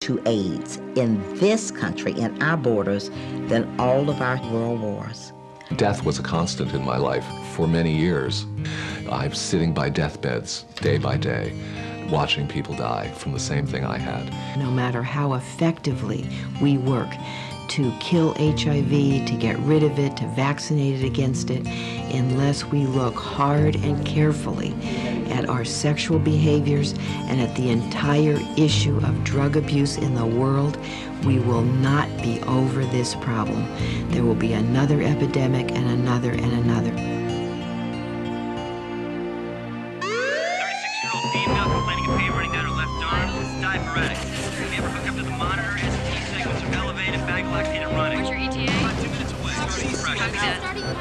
to AIDS in this country, in our borders, than all of our world wars. Death was a constant in my life for many years. I'm sitting by deathbeds day by day, watching people die from the same thing I had. No matter how effectively we work to kill HIV, to get rid of it, to vaccinate it against it, unless we look hard and carefully at our sexual behaviors and at the entire issue of drug abuse in the world, we will not be over this problem. There will be another epidemic and another and another. 36-year-old female complaining of pain running down her left arm. This is diaphoretic. If you ever hook up to the monitor, ST segments are elevated, bag lactate and running. Where's your ETA? About 2 minutes away. Starting compression. Copy that.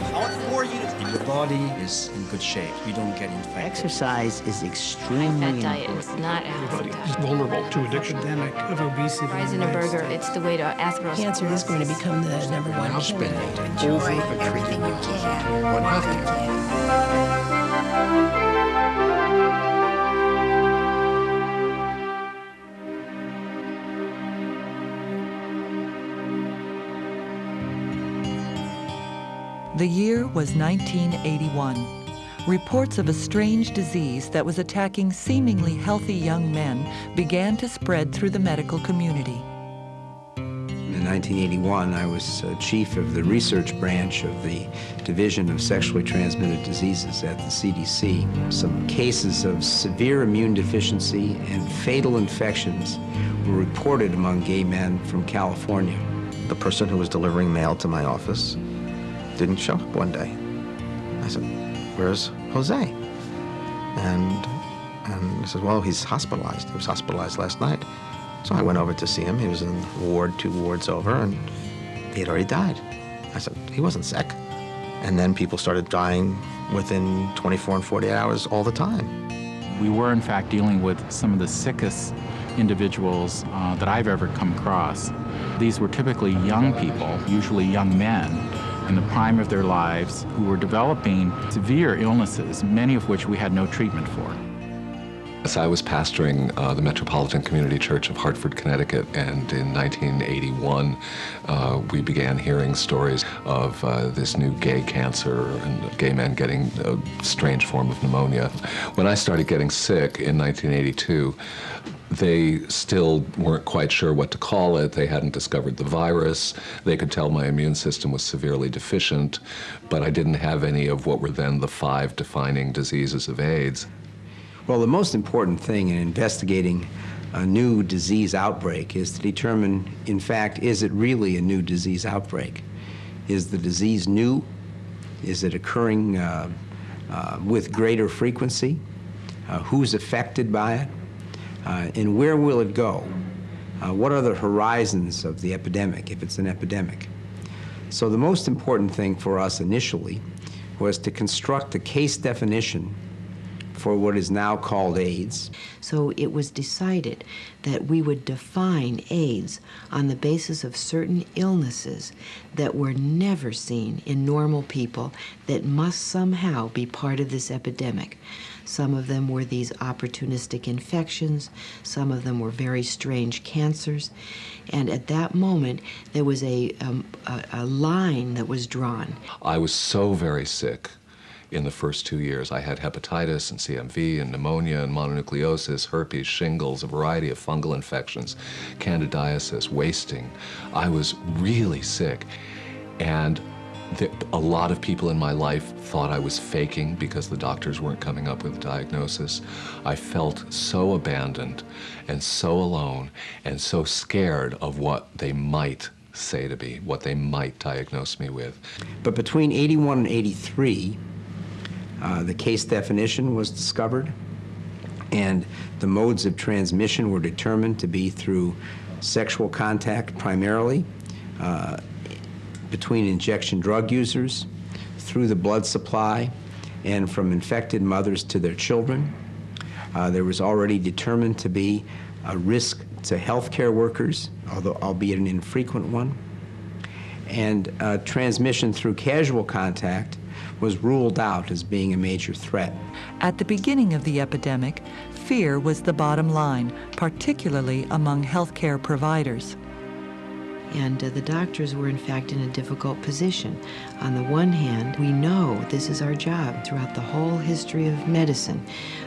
I want 4 units. If your body is in good shape, you don't get infected. Exercise is extremely High-fat diet important. is not Everybody is acid. vulnerable to addiction. Epidemic of obesity. Fries and a burger, it's the way to atherosclerosis. Cancer is going to become the number one Now spend killer. over everything you can on healthcare. The year was 1981. Reports of a strange disease that was attacking seemingly healthy young men began to spread through the medical community. In 1981, I was chief of the research branch of the Division of Sexually Transmitted Diseases at the CDC. Some cases of severe immune deficiency and fatal infections were reported among gay men from California. The person who was delivering mail to my office didn't show up one day. I said, "Where's Jose?" And he said, "Well, he's hospitalized. He was hospitalized last night." So I went over to see him. He was in ward 2 wards over, and he had already died. I said, he wasn't sick. And then people started dying within 24 and 48 hours all the time. We were, in fact, dealing with some of the sickest individuals that I've ever come across. These were typically young people, usually young men, in the prime of their lives, who were developing severe illnesses, many of which we had no treatment for. As I was pastoring the Metropolitan Community Church of Hartford, Connecticut, and in 1981, we began hearing stories of this new gay cancer and gay men getting a strange form of pneumonia. When I started getting sick in 1982, they still weren't quite sure what to call it. They hadn't discovered the virus. They could tell my immune system was severely deficient, but I didn't have any of what were then the 5 defining diseases of AIDS. Well, the most important thing in investigating a new disease outbreak is to determine, in fact, is it really a new disease outbreak? Is the disease new? Is it occurring with greater frequency? Who's affected by it? And where will it go? What are the horizons of the epidemic, if it's an epidemic? So the most important thing for us initially was to construct a case definition for what is now called AIDS. So it was decided that we would define AIDS on the basis of certain illnesses that were never seen in normal people that must somehow be part of this epidemic. Some of them were these opportunistic infections, some of them were very strange cancers, and at that moment there was a line that was drawn. I was so very sick in the first 2 years. I had hepatitis and CMV and pneumonia and mononucleosis, herpes, shingles, a variety of fungal infections, candidiasis, wasting. I was really sick. And a lot of people in my life thought I was faking because the doctors weren't coming up with a diagnosis. I felt so abandoned and so alone and so scared of what they might say to me, what they might diagnose me with. But between 81 and 83, the case definition was discovered, and the modes of transmission were determined to be through sexual contact primarily, between injection drug users, through the blood supply, and from infected mothers to their children. There was already determined to be a risk to healthcare workers, although albeit an infrequent one. And transmission through casual contact was ruled out as being a major threat. At the beginning of the epidemic, fear was the bottom line, particularly among healthcare providers. And the doctors were, in fact, in a difficult position. On the one hand, we know this is our job throughout the whole history of medicine.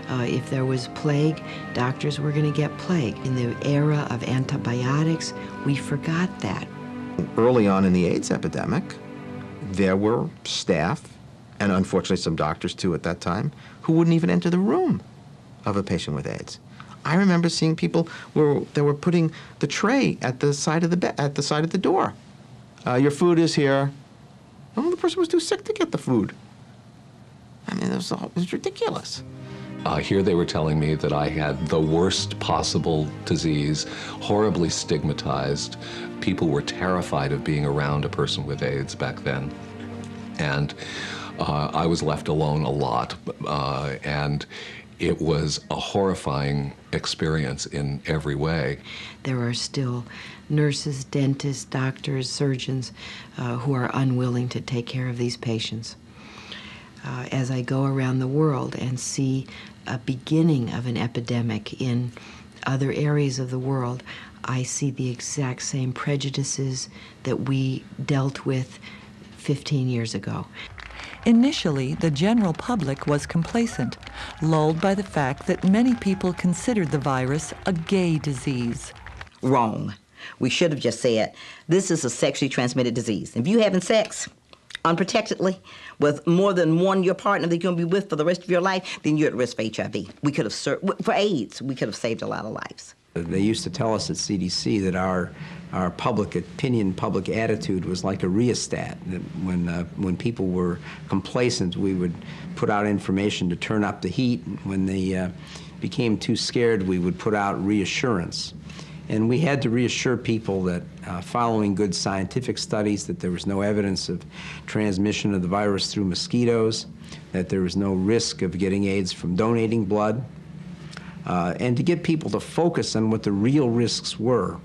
If there was plague, doctors were going to get plague. In the era of antibiotics, we forgot that. Early on in the AIDS epidemic, there were staff, and unfortunately some doctors too at that time, who wouldn't even enter the room of a patient with AIDS. I remember seeing people they were putting the tray at the side of the door. Your food is here. Well, the person was too sick to get the food. I mean, it was ridiculous. Here they were telling me that I had the worst possible disease, horribly stigmatized. People were terrified of being around a person with AIDS back then. And I was left alone a lot. And it was a horrifying experience in every way. There are still nurses, dentists, doctors, surgeons who are unwilling to take care of these patients. As I go around the world and see a beginning of an epidemic in other areas of the world, I see the exact same prejudices that we dealt with 15 years ago. Initially, the general public was complacent, lulled by the fact that many people considered the virus a gay disease. Wrong. We should have just said, this is a sexually transmitted disease. If you're having sex unprotectedly with more than one your partner that you're going to be with for the rest of your life, then you're at risk for HIV. We could have for AIDS, we could have saved a lot of lives. They used to tell us at CDC that our public opinion, public attitude was like a rheostat. That when people were complacent, we would put out information to turn up the heat. When they became too scared, we would put out reassurance. And we had to reassure people that following good scientific studies, that there was no evidence of transmission of the virus through mosquitoes, that there was no risk of getting AIDS from donating blood, and to get people to focus on what the real risks were.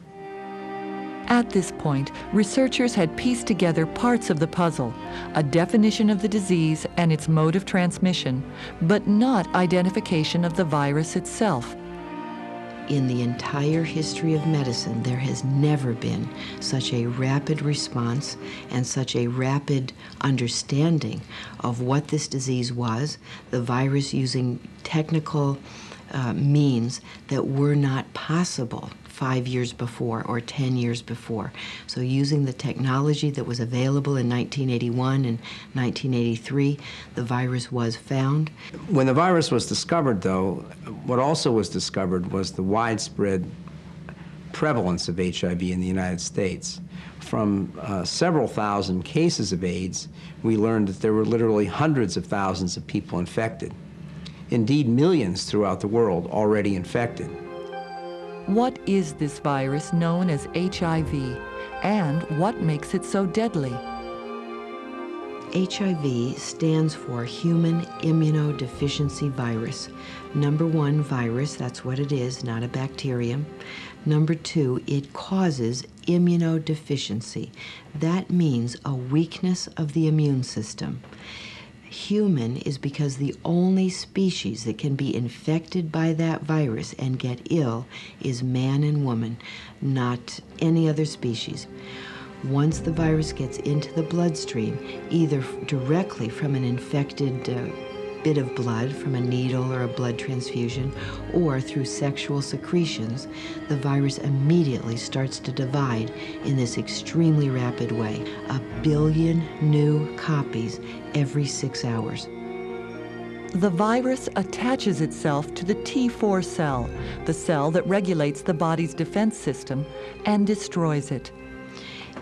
At this point, researchers had pieced together parts of the puzzle, a definition of the disease and its mode of transmission, but not identification of the virus itself. In the entire history of medicine, there has never been such a rapid response and such a rapid understanding of what this disease was, the virus using technical means that were not possible 5 years before or 10 years before. So using the technology that was available in 1981 and 1983, the virus was found. When the virus was discovered, though, what also was discovered was the widespread prevalence of HIV in the United States. From several thousand cases of AIDS, we learned that there were literally hundreds of thousands of people infected. Indeed, millions throughout the world already infected. What is this virus known as HIV, and what makes it so deadly? HIV stands for Human Immunodeficiency Virus. Number one, virus, that's what it is, not a bacterium. Number two, it causes immunodeficiency. That means a weakness of the immune system. Human is because the only species that can be infected by that virus and get ill is man and woman, not any other species. Once the virus gets into the bloodstream, either directly from an infected bit of blood from a needle or a blood transfusion, or through sexual secretions, the virus immediately starts to divide in this extremely rapid way. 1 billion new copies every 6 hours. The virus attaches itself to the T4 cell, the cell that regulates the body's defense system, and destroys it.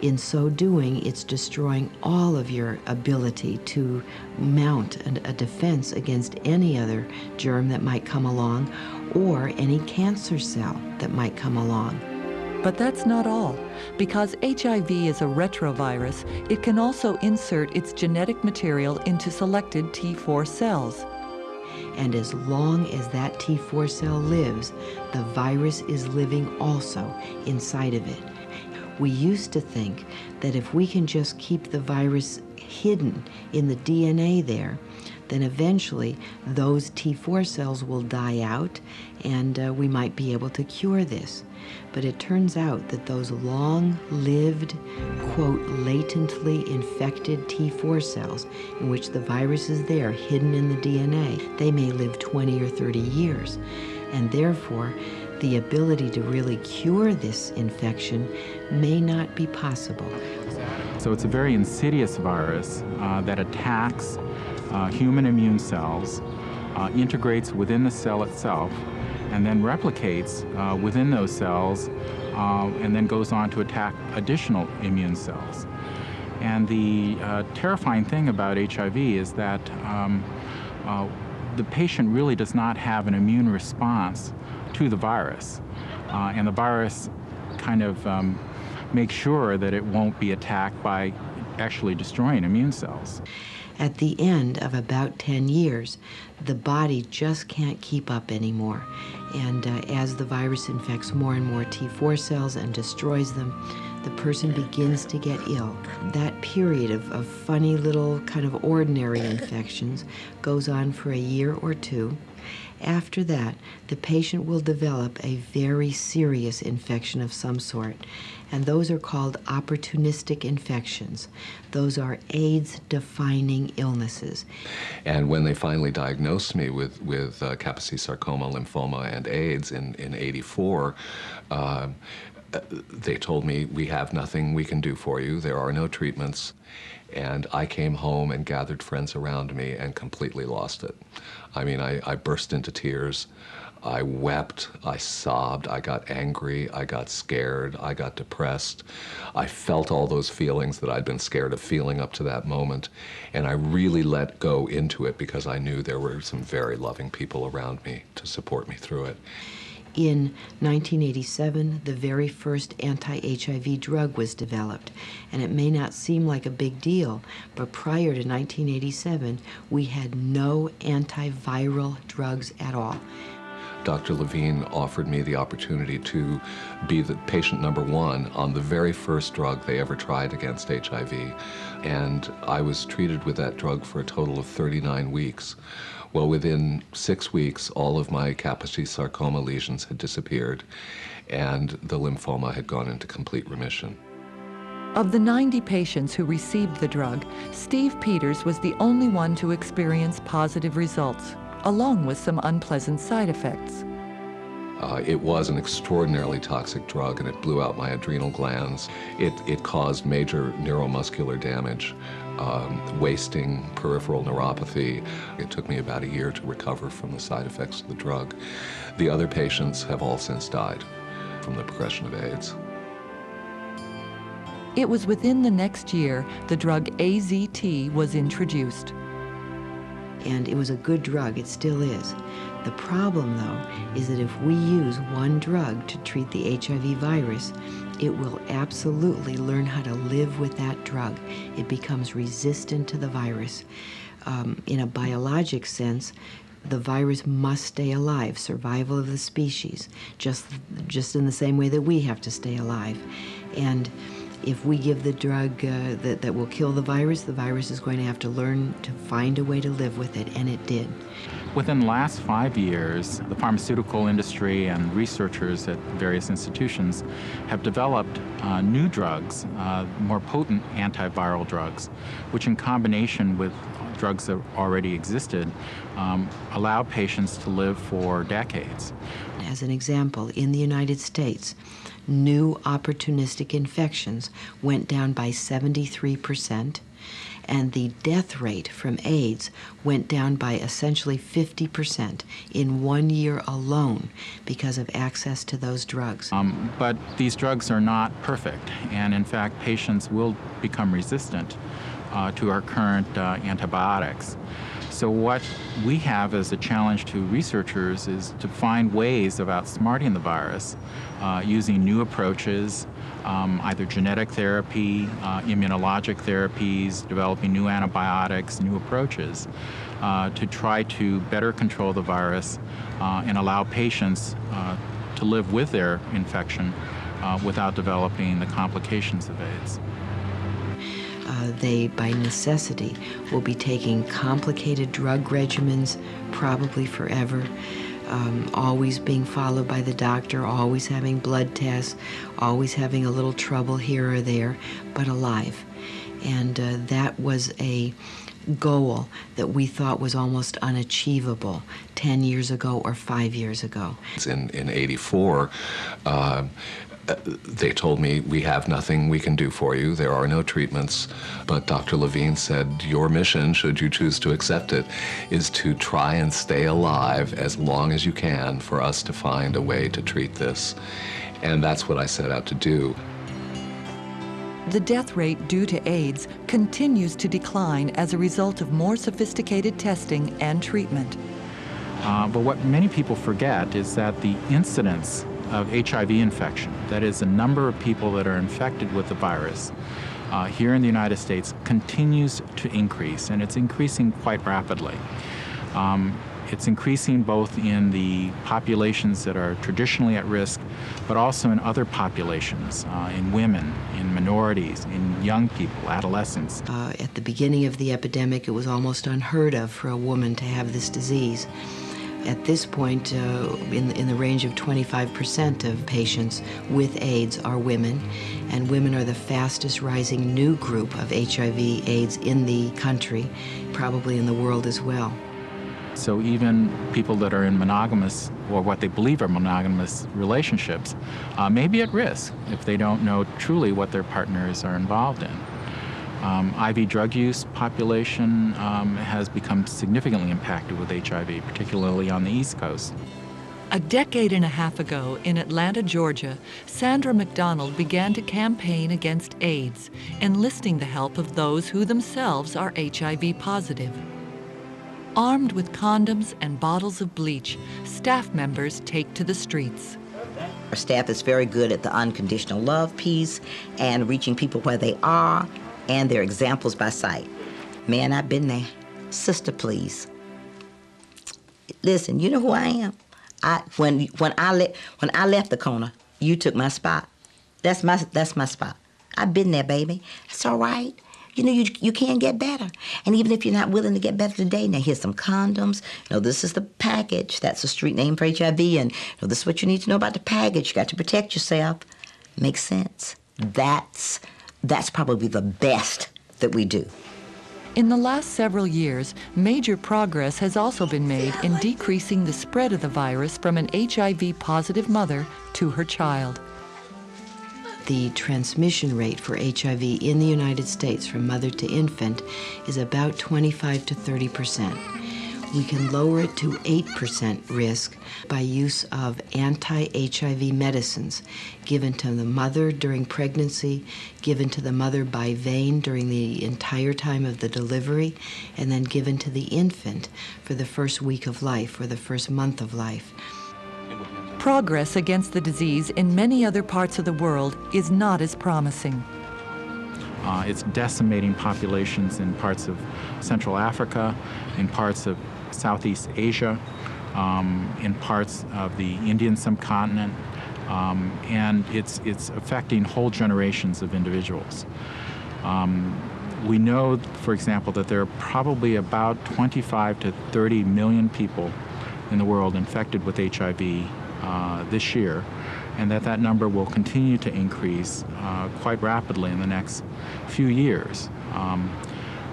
In so doing, it's destroying all of your ability to mount a defense against any other germ that might come along or any cancer cell that might come along. But that's not all. Because HIV is a retrovirus, it can also insert its genetic material into selected T4 cells. And as long as that T4 cell lives, the virus is living also inside of it. We used to think that if we can just keep the virus hidden in the DNA there, then eventually those T4 cells will die out, and we might be able to cure this. But it turns out that those long-lived, quote, latently infected T4 cells, in which the virus is there, hidden in the DNA, they may live 20 or 30 years. And therefore, the ability to really cure this infection may not be possible. So it's a very insidious virus that attacks human immune cells, integrates within the cell itself, and then replicates within those cells, and then goes on to attack additional immune cells. And the terrifying thing about HIV is that the patient really does not have an immune response to the virus. And the virus kind of makes sure that it won't be attacked by actually destroying immune cells. At the end of about 10 years, the body just can't keep up anymore. And as the virus infects more and more T4 cells and destroys them, the person begins to get ill. That period of funny little kind of ordinary infections goes on for a year or two. After that, the patient will develop a very serious infection of some sort, and those are called opportunistic infections. Those are AIDS-defining illnesses. And when they finally diagnosed me with Kaposi sarcoma, lymphoma, and AIDS in '84, they told me, we have nothing we can do for you. There are no treatments. And I came home and gathered friends around me and completely lost it. I mean, I burst into tears. I wept, I sobbed, I got angry, I got scared, I got depressed. I felt all those feelings that I'd been scared of feeling up to that moment. And I really let go into it because I knew there were some very loving people around me to support me through it. In 1987, the very first anti-HIV drug was developed, and it may not seem like a big deal, but prior to 1987, we had no antiviral drugs at all. Dr. Levine offered me the opportunity to be the patient number one on the very first drug they ever tried against HIV, and I was treated with that drug for a total of 39 weeks. Well, within 6 weeks, all of my Kaposi sarcoma lesions had disappeared, and the lymphoma had gone into complete remission. Of the 90 patients who received the drug, Steve Peters was the only one to experience positive results, along with some unpleasant side effects. It was an extraordinarily toxic drug, and it blew out my adrenal glands. It caused major neuromuscular damage, wasting, peripheral neuropathy. It took me about a year to recover from the side effects of the drug. The other patients have all since died from the progression of AIDS. It was within the next year the drug AZT was introduced. And it was a good drug, it still is. The problem, though, is that if we use one drug to treat the HIV virus, it will absolutely learn how to live with that drug. It becomes resistant to the virus. In a biologic sense, the virus must stay alive, survival of the species, just in the same way that we have to stay alive. And if we give the drug that will kill the virus is going to have to learn to find a way to live with it, and it did. Within the last 5 years, the pharmaceutical industry and researchers at various institutions have developed new drugs, more potent antiviral drugs, which in combination with drugs that already existed, allow patients to live for decades. As an example, in the United States, new opportunistic infections went down by 73%, and the death rate from AIDS went down by essentially 50% in 1 year alone because of access to those drugs. But these drugs are not perfect, and in fact, patients will become resistant to our current antibiotics. So what we have as a challenge to researchers is to find ways of outsmarting the virus using new approaches, either genetic therapy, immunologic therapies, developing new antibiotics, new approaches to try to better control the virus and allow patients to live with their infection without developing the complications of AIDS. They, by necessity, will be taking complicated drug regimens, probably forever, always being followed by the doctor, always having blood tests, always having a little trouble here or there, but alive. And that was a goal that we thought was almost unachievable 10 years ago or 5 years ago. In '84, they told me, we have nothing we can do for you. There are no treatments. But Dr. Levine said, your mission, should you choose to accept it, is to try and stay alive as long as you can for us to find a way to treat this. And that's what I set out to do. The death rate due to AIDS continues to decline as a result of more sophisticated testing and treatment. But what many people forget is that the incidence of HIV infection, that is the number of people that are infected with the virus, here in the United States continues to increase, and it's increasing quite rapidly. It's increasing both in the populations that are traditionally at risk, but also in other populations, in women, in minorities, in young people, adolescents. At the beginning of the epidemic, it was almost unheard of for a woman to have this disease. At this point, in the range of 25% of patients with AIDS are women, and women are the fastest rising new group of HIV/AIDS in the country, probably in the world as well. So even people that are in monogamous, or what they believe are monogamous relationships, may be at risk if they don't know truly what their partners are involved in. IV drug use population has become significantly impacted with HIV, particularly on the East Coast. A decade and a half ago in Atlanta, Georgia, Sandra McDonald began to campaign against AIDS, enlisting the help of those who themselves are HIV positive. Armed with condoms and bottles of bleach, staff members take to the streets. Our staff is very good at the unconditional love piece and reaching people where they are, and their examples by sight. Man, I've been there. Sister, please. Listen, you know who I am. When I left the corner, you took my spot. That's my spot. I've been there, baby. It's all right. You know, you can get better. And even if you're not willing to get better today, now here's some condoms. You know, this is the package. That's the street name for HIV. And you know, this is what you need to know about the package. You got to protect yourself. Makes sense. That's probably the best that we do. In the last several years, major progress has also been made in decreasing the spread of the virus from an HIV-positive mother to her child. The transmission rate for HIV in the United States from mother to infant is about 25 to 30%. We can lower it to 8% risk by use of anti-HIV medicines given to the mother during pregnancy, given to the mother by vein during the entire time of the delivery, and then given to the infant for the first week of life or the first month of life. Progress against the disease in many other parts of the world is not as promising. It's decimating populations in parts of Central Africa, in parts of Southeast Asia, in parts of the Indian subcontinent, and it's affecting whole generations of individuals. We know, for example, that there are probably about 25 to 30 million people in the world infected with HIV this year, and that number will continue to increase quite rapidly in the next few years,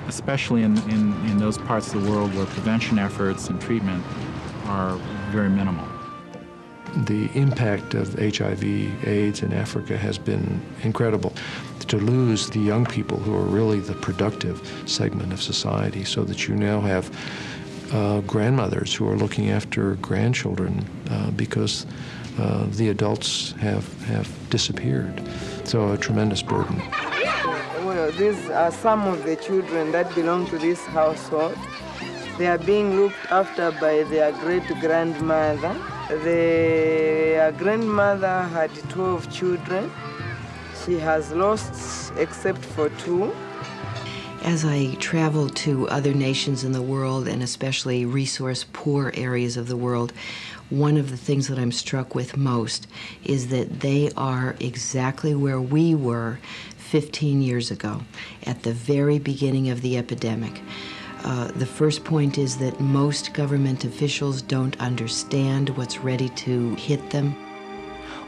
especially in those parts of the world where prevention efforts and treatment are very minimal. The impact of HIV/AIDS in Africa has been incredible. To lose the young people who are really the productive segment of society, so that you now have grandmothers who are looking after grandchildren because the adults have disappeared. So a tremendous burden. Well, these are some of the children that belong to this household. They are being looked after by their great-grandmother. Their grandmother had 12 children. She has lost except for 2. As I travel to other nations in the world, and especially resource-poor areas of the world, one of the things that I'm struck with most is that they are exactly where we were 15 years ago, at the very beginning of the epidemic. The first point is that most government officials don't understand what's ready to hit them.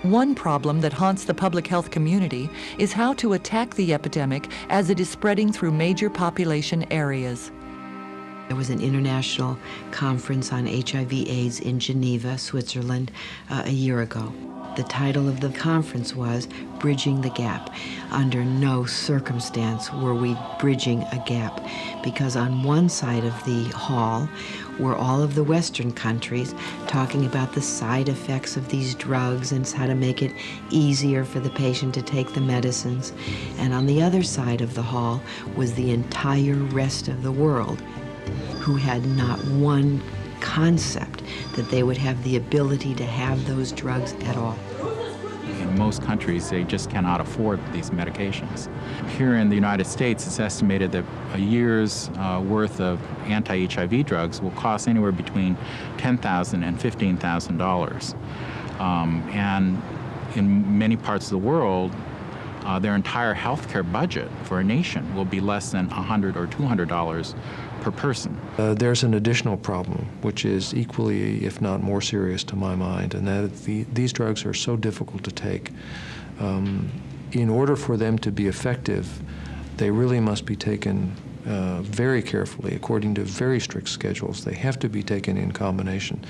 One problem that haunts the public health community is how to attack the epidemic as it is spreading through major population areas. There was an international conference on HIV/AIDS in Geneva, Switzerland, a year ago. The title of the conference was Bridging the Gap. Under no circumstance were we bridging a gap, because on one side of the hall were all of the Western countries talking about the side effects of these drugs and how to make it easier for the patient to take the medicines. And on the other side of the hall was the entire rest of the world, who had not one concept that they would have the ability to have those drugs at all. In most countries, they just cannot afford these medications. Here in the United States, it's estimated that a year's worth of anti-HIV drugs will cost anywhere between $10,000 and $15,000. And in many parts of the world, their entire healthcare budget for a nation will be less than $100 or $200 per person. There's an additional problem, which is equally, if not more serious to my mind, and that these drugs are so difficult to take. In order for them to be effective, they really must be taken very carefully, according to very strict schedules. They have to be taken in combination.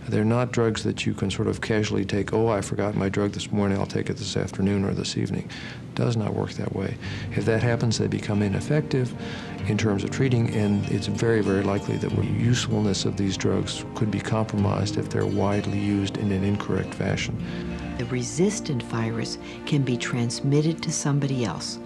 They're not drugs that you can sort of casually take. Oh, I forgot my drug this morning, I'll take it this afternoon or this evening. It does not work that way. If that happens, they become ineffective in terms of treating, and it's very, very likely that the usefulness of these drugs could be compromised if they're widely used in an incorrect fashion. The resistant virus can be transmitted to somebody else.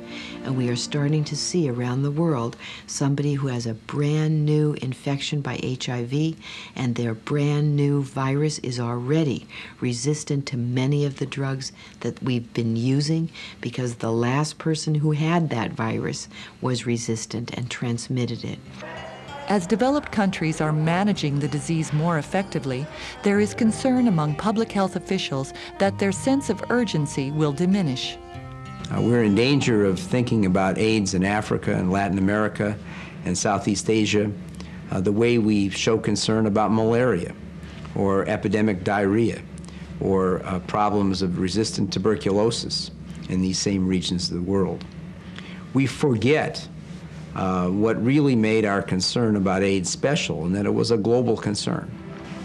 And we are starting to see around the world somebody who has a brand new infection by HIV, and their brand new virus is already resistant to many of the drugs that we've been using, because the last person who had that virus was resistant and transmitted it. As developed countries are managing the disease more effectively, there is concern among public health officials that their sense of urgency will diminish. We're in danger of thinking about AIDS in Africa and Latin America and Southeast Asia the way we show concern about malaria or epidemic diarrhea or problems of resistant tuberculosis in these same regions of the world. We forget what really made our concern about AIDS special, and that it was a global concern.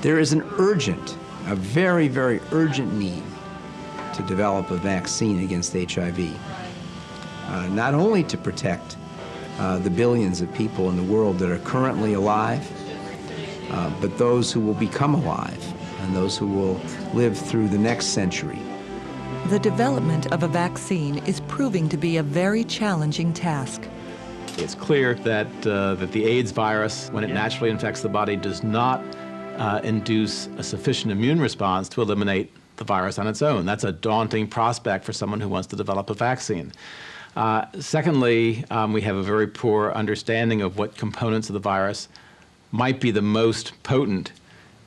There is a very, very urgent need to develop a vaccine against HIV, not only to protect the billions of people in the world that are currently alive, but those who will become alive and those who will live through the next century. The development of a vaccine is proving to be a very challenging task. It's clear that the AIDS virus, when it naturally infects the body, does not induce a sufficient immune response to eliminate the virus on its own. That's a daunting prospect for someone who wants to develop a vaccine. Secondly, we have a very poor understanding of what components of the virus might be the most potent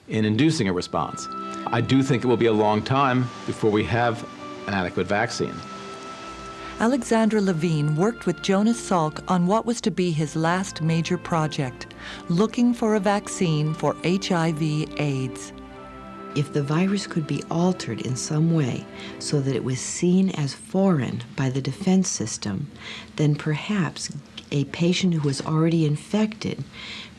in inducing a response. I do think it will be a long time before we have an adequate vaccine. Alexandra Levine worked with Jonas Salk on what was to be his last major project, looking for a vaccine for HIV/AIDS. If the virus could be altered in some way so that it was seen as foreign by the defense system, then perhaps a patient who was already infected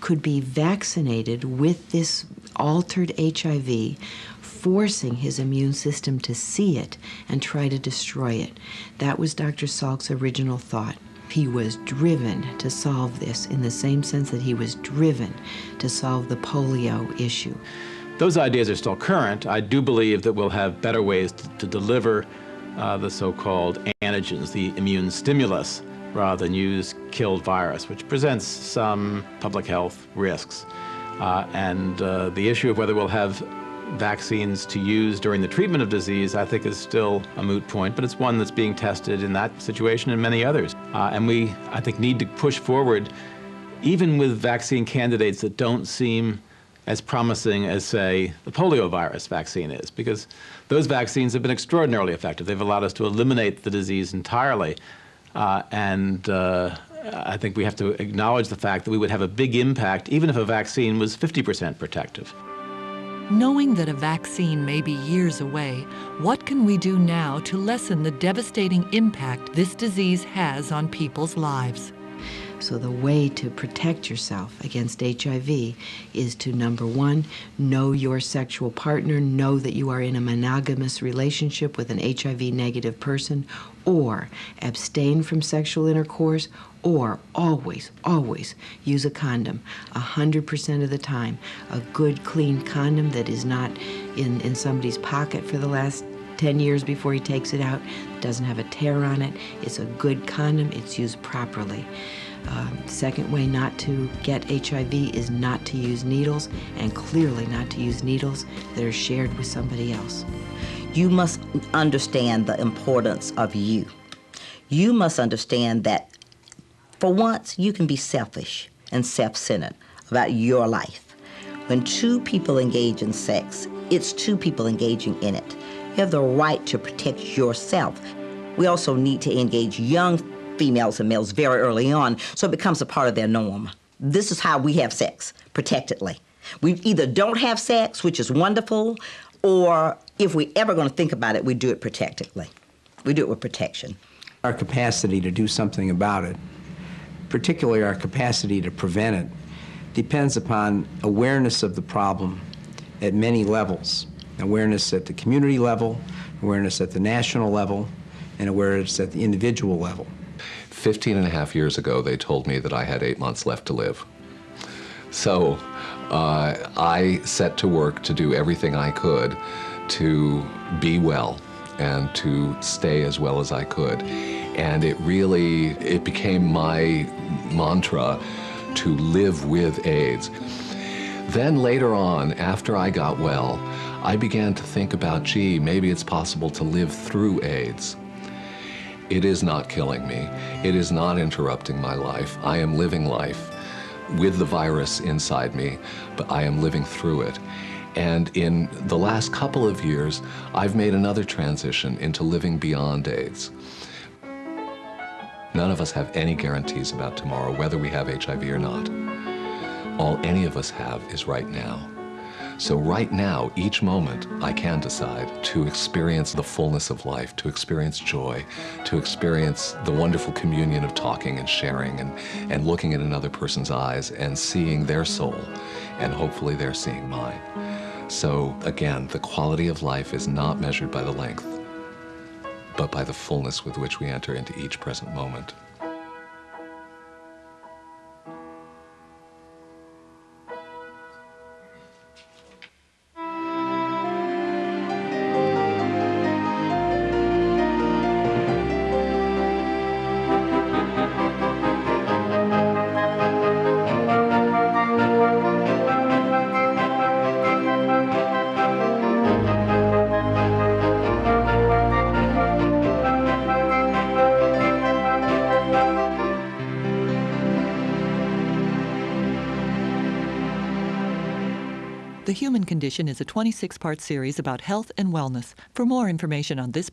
could be vaccinated with this altered HIV, forcing his immune system to see it and try to destroy it. That was Dr. Salk's original thought. He was driven to solve this in the same sense that he was driven to solve the polio issue. Those ideas are still current. I do believe that we'll have better ways to deliver the so-called antigens, the immune stimulus, rather than use killed virus, which presents some public health risks. And the issue of whether we'll have vaccines to use during the treatment of disease, I think, is still a moot point, but it's one that's being tested in that situation and many others. And we, I think, need to push forward, even with vaccine candidates that don't seem as promising as, say, the poliovirus vaccine is, because those vaccines have been extraordinarily effective. They've allowed us to eliminate the disease entirely. I think we have to acknowledge the fact that we would have a big impact even if a vaccine was 50% protective. Knowing that a vaccine may be years away, what can we do now to lessen the devastating impact this disease has on people's lives? So the way to protect yourself against HIV is to, number one, know your sexual partner, know that you are in a monogamous relationship with an HIV-negative person, or abstain from sexual intercourse, or always, always use a condom 100% of the time. A good, clean condom that is not in somebody's pocket for the last 10 years before he takes it out, doesn't have a tear on it. It's a good condom, it's used properly. Second way not to get HIV is not to use needles, and clearly not to use needles that are shared with somebody else. You must understand the importance of you. You must understand that for once you can be selfish and self-centered about your life. When two people engage in sex, it's two people engaging in it. You have the right to protect yourself. We also need to engage young females and males very early on so it becomes a part of their norm. This is how we have sex, protectedly. We either don't have sex, which is wonderful, or if we ever going to think about it, we do it protectedly. We do it with protection. Our capacity to do something about it, particularly our capacity to prevent it, depends upon awareness of the problem at many levels. Awareness at the community level, awareness at the national level, and awareness at the individual level. 15.5 years ago, they told me that I had 8 months left to live. So I set to work to do everything I could to be well and to stay as well as I could. And it became my mantra to live with AIDS. Then later on, after I got well, I began to think about, gee, maybe it's possible to live through AIDS. It is not killing me. It is not interrupting my life. I am living life with the virus inside me, but I am living through it. And in the last couple of years, I've made another transition into living beyond AIDS. None of us have any guarantees about tomorrow, whether we have HIV or not. All any of us have is right now. So right now, each moment, I can decide to experience the fullness of life, to experience joy, to experience the wonderful communion of talking and sharing and looking at another person's eyes and seeing their soul, and hopefully they're seeing mine. So again, the quality of life is not measured by the length, but by the fullness with which we enter into each present moment. The Human Condition is a 26-part series about health and wellness. For more information on this